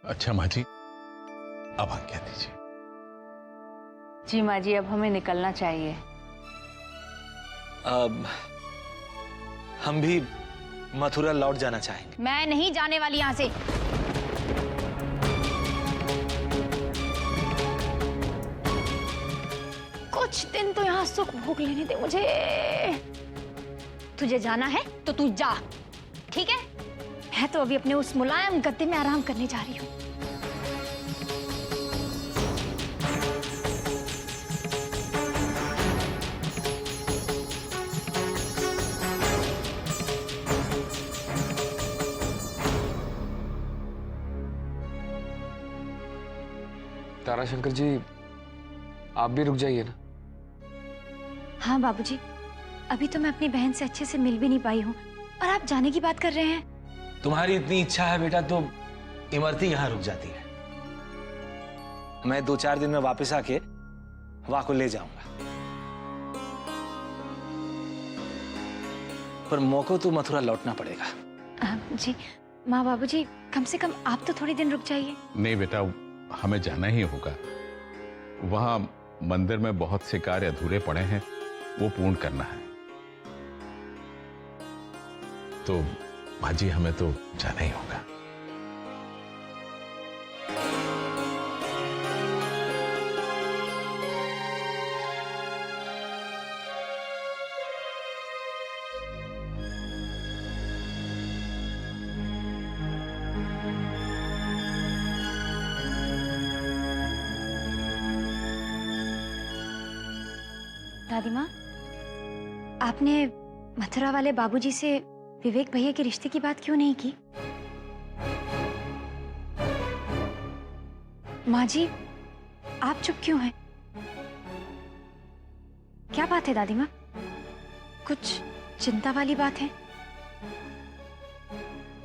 अच्छा माँ जी, अब आज्ञा दीजिए। जी माँ जी, अब हमें निकलना चाहिए। अब हम भी मथुरा लौट जाना चाहेंगे। मैं नहीं जाने वाली यहाँ से। कुछ दिन तो यहाँ सुख भोग लेने दे मुझे। तुझे जाना है तो तू जा, ठीक है? मैं तो अभी अपने उस मुलायम गद्दे में आराम करने जा रही हूँ। ताराशंकर जी, आप भी रुक जाइए ना। हाँ बाबूजी, अभी तो मैं अपनी बहन से अच्छे से मिल भी नहीं पाई हूँ और आप जाने की बात कर रहे हैं। तुम्हारी इतनी इच्छा है बेटा तो इमरती यहाँ रुक जाती है। मैं 2-4 दिन में वापस आके वहां को ले जाऊंगा, पर मौको तो मथुरा लौटना पड़ेगा। जी माँ, बाबूजी, कम से कम आप तो थोड़ी दिन रुक जाइए। नहीं बेटा, हमें जाना ही होगा। वहां मंदिर में बहुत से कार्य अधूरे पड़े हैं, वो पूर्ण करना है। तो माँ जी, हमें तो जाना ही होगा। दादी माँ, आपने मथुरा वाले बाबूजी से विवेक भैया के रिश्ते की बात क्यों नहीं की? माँ जी, आप चुप क्यों हैं? क्या बात है दादी माँ? कुछ चिंता वाली बात है?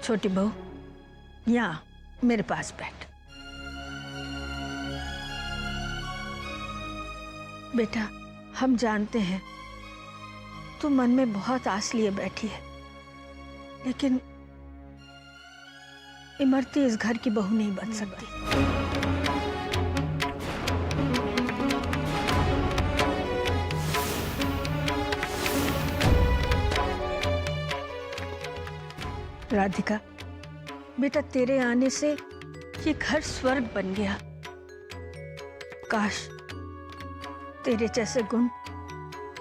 छोटी बहू, यहाँ मेरे पास बैठ। बेटा, हम जानते हैं तू मन में बहुत आस लिए बैठी है, लेकिन इमरती इस घर की बहू नहीं बन सकती। राधिका, बेटा, तेरे आने से ये घर स्वर्ग बन गया। काश तेरे जैसे गुण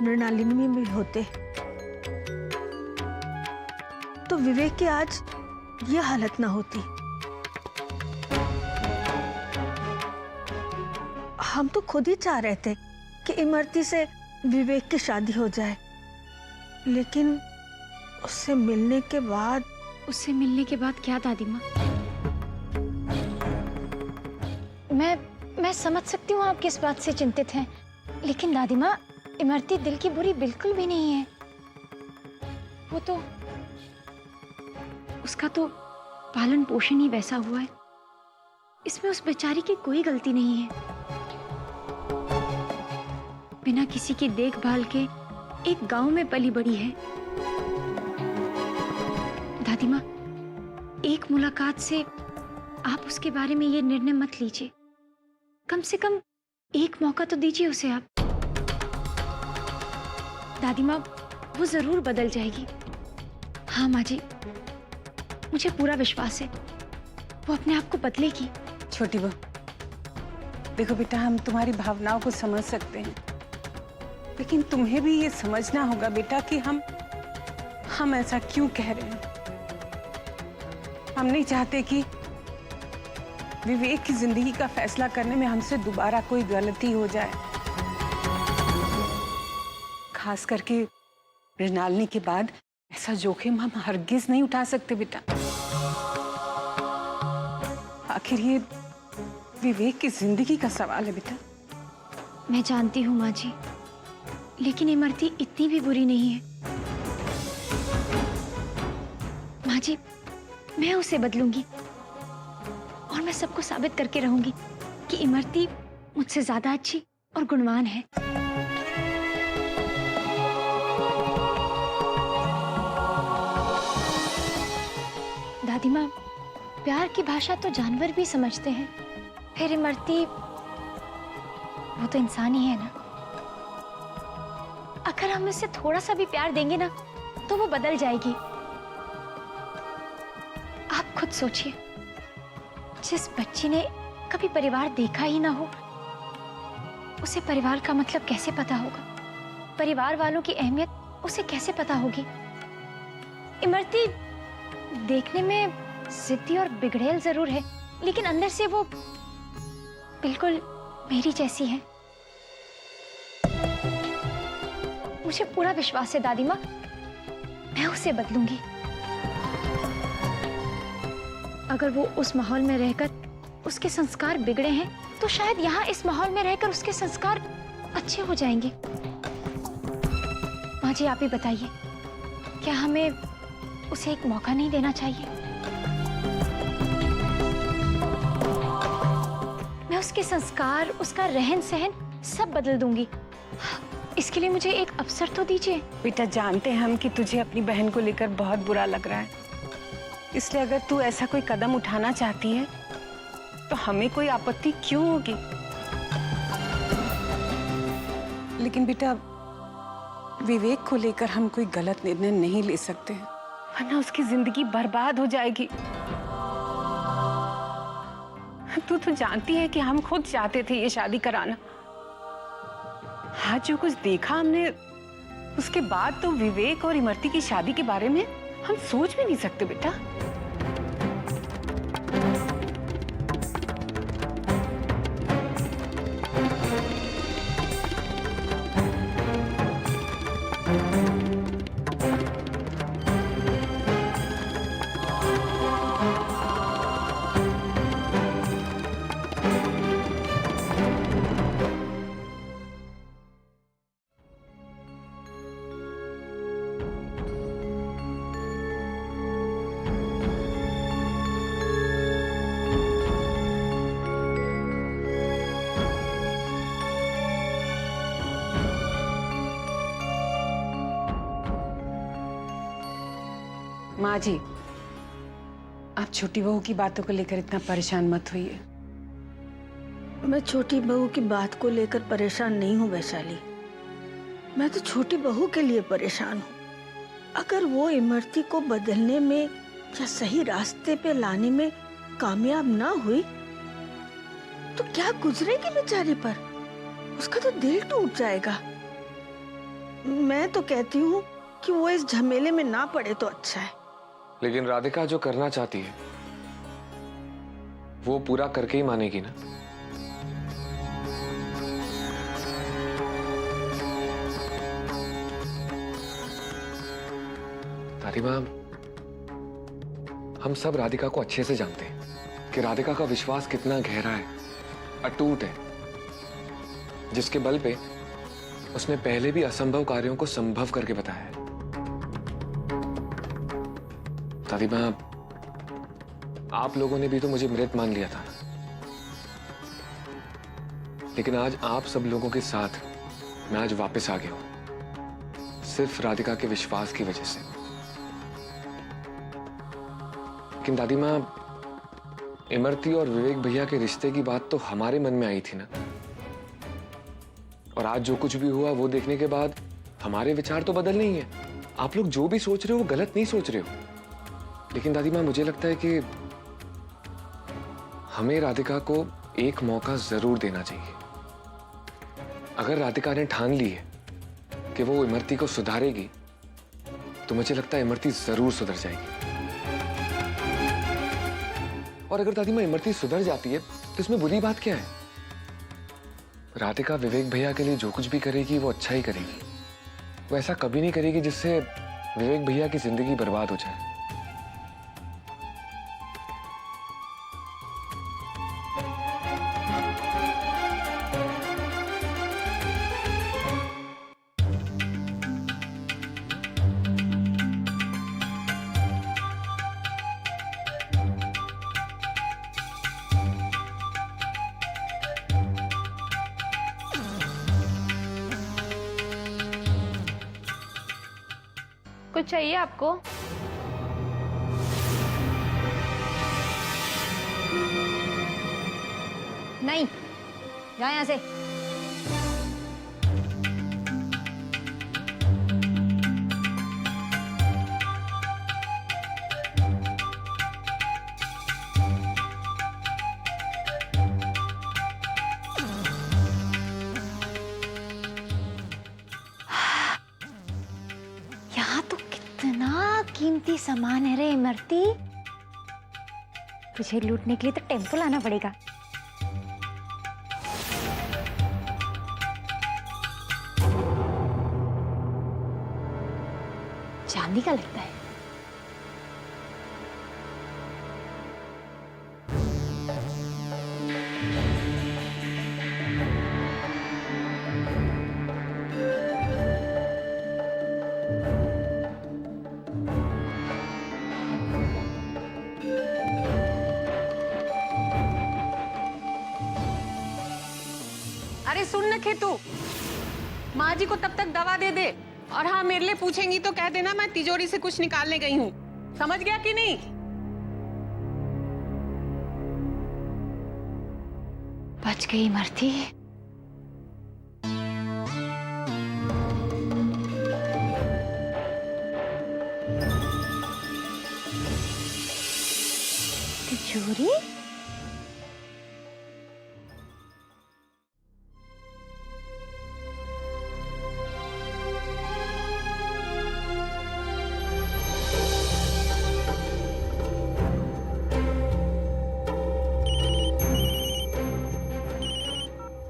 मृणालिनी में भी होते तो विवेक की आज ये हालत ना होती। हम तो खुद ही चाह रहे थे कि इमरती से विवेक की शादी हो जाए, लेकिन उससे मिलने के बाद। उससे मिलने के बाद क्या दादी माँ? मैं समझ सकती हूँ आप किस बात से चिंतित हैं, लेकिन दादी माँ, इमरती दिल की बुरी बिल्कुल भी नहीं है। वो तो, उसका तो पालन पोषण ही वैसा हुआ है, इसमें उस बेचारी की कोई गलती नहीं है। बिना किसी की देखभाल के एक गांव में पली बड़ी है। दादी माँ, एक मुलाकात से आप उसके बारे में ये निर्णय मत लीजिए। कम से कम एक मौका तो दीजिए उसे आप। दादी माँ, वो जरूर बदल जाएगी। हाँ माँ जी, मुझे पूरा विश्वास है वो अपने आप को बदलेगी। छोटी बहू, देखो बेटा, हम तुम्हारी भावनाओं को समझ सकते हैं, लेकिन तुम्हें भी ये समझना होगा बेटा कि हम ऐसा क्यों कह रहे हैं। हम नहीं चाहते कि विवेक की जिंदगी का फैसला करने में हमसे दोबारा कोई गलती हो जाए, खास करके मृणालिनी के बाद ऐसा जोखिम हम हरगिज नहीं उठा सकते बेटा। आखिर ये विवेक की जिंदगी का सवाल है बेटा। मैं जानती हूँ माँ जी, लेकिन इमरती इतनी भी बुरी नहीं है। माँ जी, मैं उसे बदलूंगी और मैं सबको साबित करके रहूंगी कि इमरती मुझसे ज्यादा अच्छी और गुणवान है। दादी माँ, प्यार की भाषा तो जानवर भी समझते हैं, फिर इमरती वो तो इंसान ही है ना। अगर हम इसे थोड़ा सा भी प्यार देंगे ना तो वो बदल जाएगी। आप खुद सोचिए, जिस बच्ची ने कभी परिवार देखा ही ना हो, उसे परिवार का मतलब कैसे पता होगा? परिवार वालों की अहमियत उसे कैसे पता होगी? इमरती देखने में जिद्दी और बिगड़ैल जरूर है, लेकिन अंदर से वो बिल्कुल मेरी जैसी है। मुझे पूरा विश्वास है दादी माँ, मैं उसे बदलूंगी। अगर वो उस माहौल में रहकर उसके संस्कार बिगड़े हैं, तो शायद यहाँ इस माहौल में रहकर उसके संस्कार अच्छे हो जाएंगे। माँ जी, आप ही बताइए, क्या हमें उसे एक मौका नहीं देना चाहिए? मैं उसके संस्कार, उसका रहन सहन सब बदल दूंगी। इसके लिए मुझे एक अवसर तो दीजिए। बेटा, जानते हैं हम कि तुझे अपनी बहन को लेकर बहुत बुरा लग रहा है, इसलिए अगर तू ऐसा कोई कदम उठाना चाहती है तो हमें कोई आपत्ति क्यों होगी? लेकिन बेटा, विवेक को लेकर हम कोई गलत निर्णय नहीं ले सकते हैं, वरना उसकी जिंदगी बर्बाद हो जाएगी। तू तो जानती है कि हम खुद चाहते थे ये शादी कराना। आज जो कुछ देखा हमने, उसके बाद तो विवेक और इमरती की शादी के बारे में हम सोच भी नहीं सकते बेटा। माँ जी, आप छोटी बहू की बातों को लेकर इतना परेशान मत होइए। मैं छोटी बहू की बात को लेकर परेशान नहीं हूँ वैशाली, मैं तो छोटी बहू के लिए परेशान हूँ। अगर वो इमरती को बदलने में या सही रास्ते पे लाने में कामयाब ना हुई तो क्या गुजरेगी बेचारी पर? उसका तो दिल टूट जाएगा। मैं तो कहती हूँ कि वो इस झमेले में ना पड़े तो अच्छा है। लेकिन राधिका जो करना चाहती है वो पूरा करके ही मानेगी ना। दादी माँ, हम सब राधिका को अच्छे से जानते हैं कि राधिका का विश्वास कितना गहरा है, अटूट है, जिसके बल पे उसने पहले भी असंभव कार्यों को संभव करके बताया है। दादी माँ, आप लोगों ने भी तो मुझे मृत मान लिया था, लेकिन आज आप सब लोगों के साथ मैं आज वापस आ गया हूं, सिर्फ राधिका के विश्वास की वजह से। लेकिन दादी माँ, इमरती और विवेक भैया के रिश्ते की बात तो हमारे मन में आई थी ना, और आज जो कुछ भी हुआ वो देखने के बाद हमारे विचार तो बदल नहीं है। आप लोग जो भी सोच रहे हो वो गलत नहीं सोच रहे हो। लेकिन दादी माँ, मुझे लगता है कि हमें राधिका को एक मौका जरूर देना चाहिए। अगर राधिका ने ठान ली है कि वो इमरती को सुधारेगी, तो मुझे लगता है इमरती जरूर सुधर जाएगी। और अगर दादी माँ इमरती सुधर जाती है तो इसमें बुरी बात क्या है? राधिका विवेक भैया के लिए जो कुछ भी करेगी वो अच्छा ही करेगी। वो ऐसा कभी नहीं करेगी जिससे विवेक भैया की जिंदगी बर्बाद हो जाए। कुछ चाहिए आपको? नहीं, जाओ यहाँ से। यहाँ तो कितना कीमती सामान है रे इमरती। तुझे लूटने के लिए तो टेम्पो लाना पड़ेगा। चांदी का लगता है। अरे सुन न खेतू, माँ जी को तब तक दवा दे दे, और हाँ मेरे लिए पूछेंगी तो कह देना मैं तिजोरी से कुछ निकालने गई हूँ। समझ गया कि नहीं? बच गई इमरती। तिजोरी?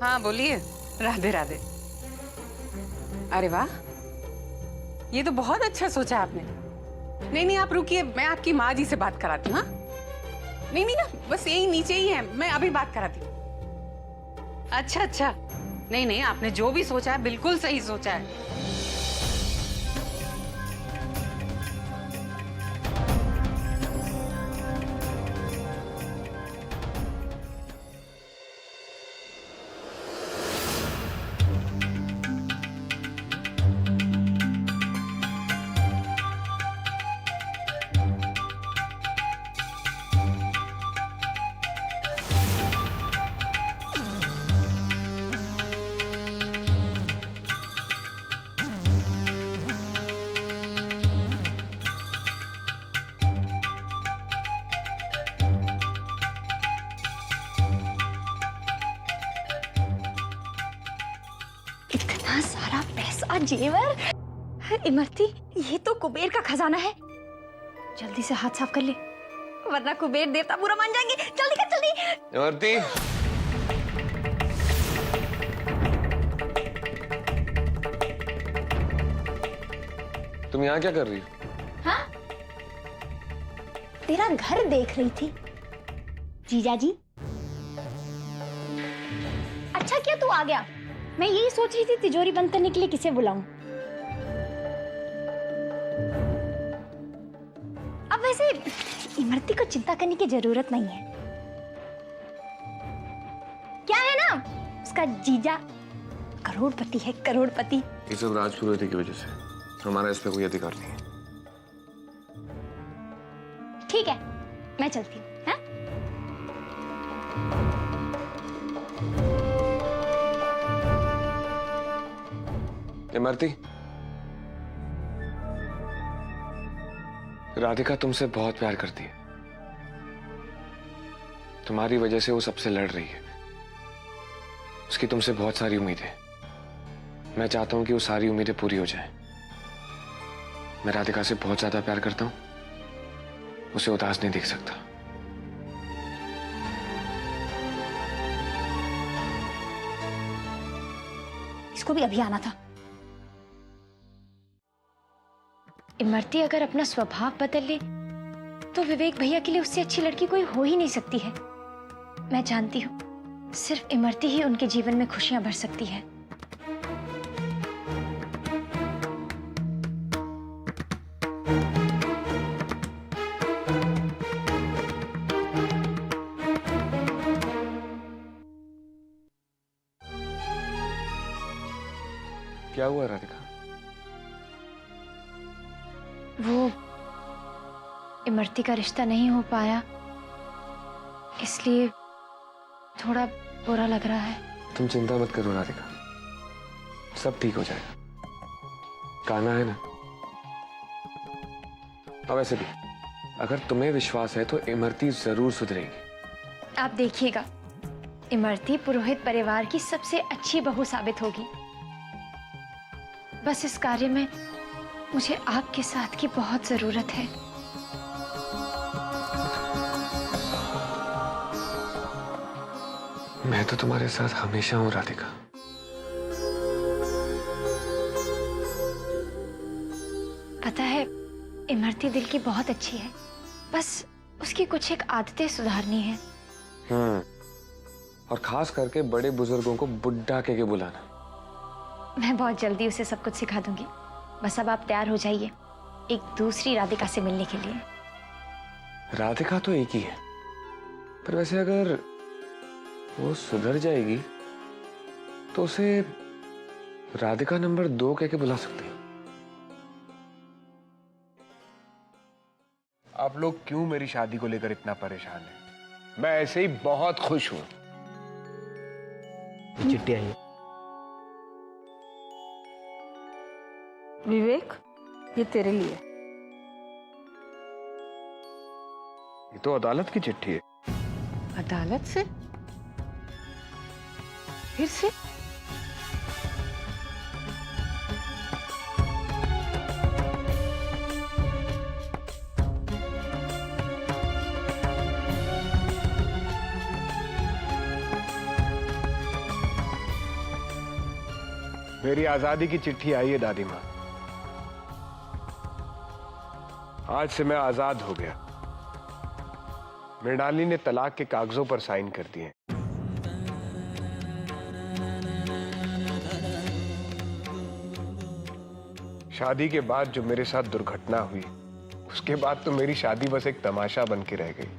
हाँ बोलिए। राधे राधे। अरे वाह, ये तो बहुत अच्छा सोचा आपने। नहीं नहीं आप रुकिए, मैं आपकी माँ जी से बात कराती हूँ। हाँ नहीं नहीं ना, बस यही नीचे ही है, मैं अभी बात कराती हूँ। अच्छा अच्छा, नहीं नहीं आपने जो भी सोचा है बिल्कुल सही सोचा है। इतना सारा पैसा, जेवर। इमरती, ये तो कुबेर का खजाना है। जल्दी से हाथ साफ कर ले, वरना कुबेर देवता बुरा मान जाएंगे। जल्दी कर जल्दी। इमरती, तुम यहाँ क्या कर रही हो? हाँ, तेरा घर देख रही थी जीजा जी। अच्छा किया तू आ गया। मैं यही सोच रही थी तिजोरी बंद करने के लिए किसे बुलाऊं। अब वैसे इमरती को चिंता करने की जरूरत नहीं है। क्या है ना, उसका जीजा करोड़पति है, करोड़पति। ये सब राजपुरोहित की वजह से, हमारा इस पे कोई अधिकार नहीं है। ठीक है, मैं चलती हूँ। हाँ? इमरती, राधिका तुमसे बहुत प्यार करती है। तुम्हारी वजह से वो सबसे लड़ रही है। उसकी तुमसे बहुत सारी उम्मीदें। मैं चाहता हूं कि वो सारी उम्मीदें पूरी हो जाएं। मैं राधिका से बहुत ज्यादा प्यार करता हूं, उसे उदास नहीं देख सकता। इसको भी अभी आना था। इमरती अगर अपना स्वभाव बदल ले तो विवेक भैया के लिए उससे अच्छी लड़की कोई हो ही नहीं सकती है। मैं जानती हूँ, सिर्फ इमरती ही उनके जीवन में खुशियां भर सकती है। क्या हुआ राधिका? वो इमरती का रिश्ता नहीं हो पाया, इसलिए थोड़ा बुरा लग रहा है। तुम चिंता मत करो राधिका, सब ठीक हो जाएगा। कान्हा है ना। और वैसे भी अगर तुम्हें विश्वास है तो इमरती जरूर सुधरेगी। आप देखिएगा, इमरती पुरोहित परिवार की सबसे अच्छी बहू साबित होगी। बस इस कार्य में मुझे आपके साथ की बहुत जरूरत है। मैं तो तुम्हारे साथ हमेशा हूं राधिका। पता है, इमरती दिल की बहुत अच्छी है, बस उसकी कुछ एक आदतें सुधारनी है। और खास करके बड़े बुजुर्गों को बुड्ढा के बुलाना। मैं बहुत जल्दी उसे सब कुछ सिखा दूंगी। बस अब आप तैयार हो जाइए एक दूसरी राधिका से मिलने के लिए। राधिका तो एक ही है, पर वैसे अगर वो सुधर जाएगी तो उसे राधिका नंबर 2 कह के बुला सकते हैं। आप लोग क्यों मेरी शादी को लेकर इतना परेशान हैं? मैं ऐसे ही बहुत खुश हूं। चिट्ठी आई है। विवेक, ये तेरे लिए। ये तो अदालत की चिट्ठी है। अदालत से? फिर से? मेरी आजादी की चिट्ठी आई है दादी माँ। आज से मैं आजाद हो गया। मृणालिनी ने तलाक के कागजों पर साइन कर दिए। शादी के बाद जो मेरे साथ दुर्घटना हुई, उसके बाद तो मेरी शादी बस एक तमाशा बन के रह गई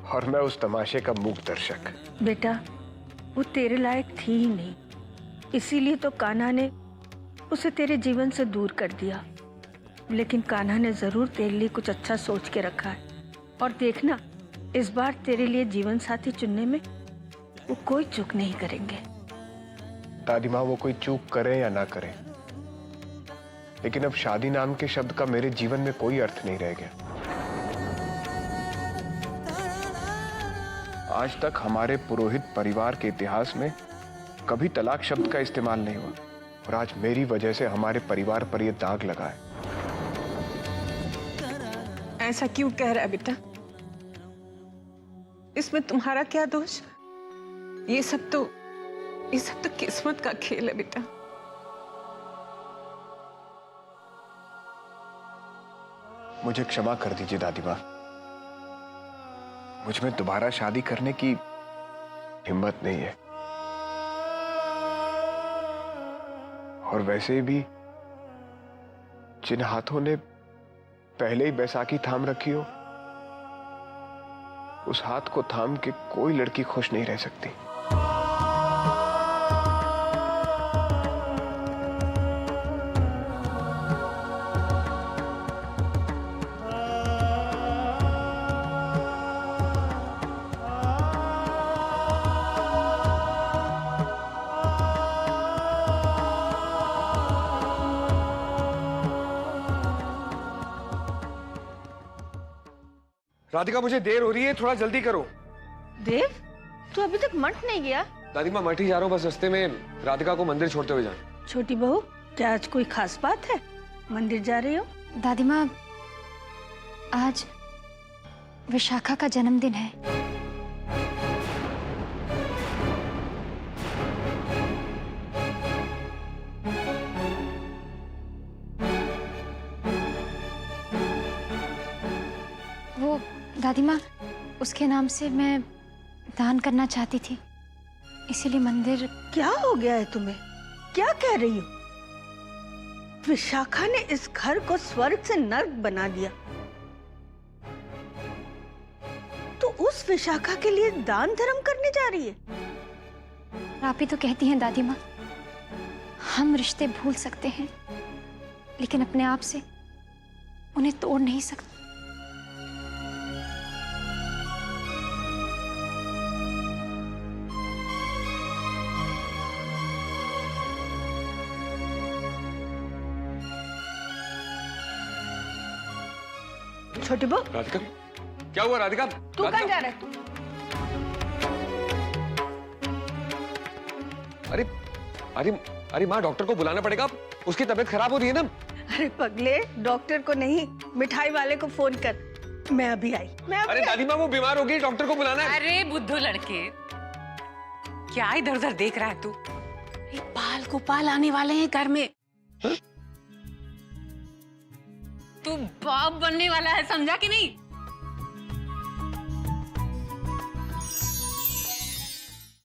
और मैं उस तमाशे का मूक दर्शक। बेटा, वो तेरे लायक थी ही नहीं, इसीलिए तो कान्हा ने उसे तेरे जीवन से दूर कर दिया। लेकिन कान्हा ने जरूर तेरे लिए कुछ अच्छा सोच के रखा है। और देखना, इस बार तेरे लिए जीवन साथी चुनने में वो कोई चूक नहीं करेंगे। दादी माँ, वो कोई चूक करें या ना करें, लेकिन अब शादी नाम के शब्द का मेरे जीवन में कोई अर्थ नहीं रह गया। आज तक हमारे पुरोहित परिवार के इतिहास में कभी तलाक शब्द का इस्तेमाल नहीं हुआ और आज मेरी वजह से हमारे परिवार पर यह दाग लगा है। ऐसा क्यों कह रहा है बेटा? इसमें तुम्हारा क्या दोष? ये सब तो किस्मत का खेल है बेटा। मुझे क्षमा कर दीजिए दादी माँ। मुझ में दोबारा शादी करने की हिम्मत नहीं है। और वैसे भी जिन हाथों ने पहले ही बैसाखी थाम रखी हो, उस हाथ को थाम के कोई लड़की खुश नहीं रह सकती। राधिका, मुझे देर हो रही है, थोड़ा जल्दी करो। देव, तू अभी तक मठ नहीं गया? दादी माँ, मठ ही जा रहा हूँ, बस रास्ते में राधिका को मंदिर छोड़ते हुए जाना। छोटी बहू, क्या आज कोई खास बात है? मंदिर जा रही हो? दादी माँ, आज विशाखा का जन्मदिन है। वो दादी माँ, उसके नाम से मैं दान करना चाहती थी, इसीलिए मंदिर। क्या हो गया है तुम्हें? क्या कह रही हो? विशाखा ने इस घर को स्वर्ग से नर्क बना दिया, तो उस विशाखा के लिए दान धर्म करने जा रही है? आप ही तो कहती हैं दादी माँ, हम रिश्ते भूल सकते हैं लेकिन अपने आप से उन्हें तोड़ नहीं सकते। छोटी बहू राधिका, क्या हुआ राधिका? तू कहाँ जा रहा है? अरे अरे अरे माँ, डॉक्टर को बुलाना पड़ेगा, उसकी तबीयत खराब हो रही है ना। अरे पगले, डॉक्टर को नहीं, मिठाई वाले को फोन कर। मैं अभी आई। अरे दादी माँ, वो बीमार हो गई, डॉक्टर को बुलाना है। अरे बुद्धू लड़के, क्या इधर उधर देख रहा है तू? ये पाल को पाल आने वाले हैं घर में। तू बाप बनने वाला है, समझा कि नहीं?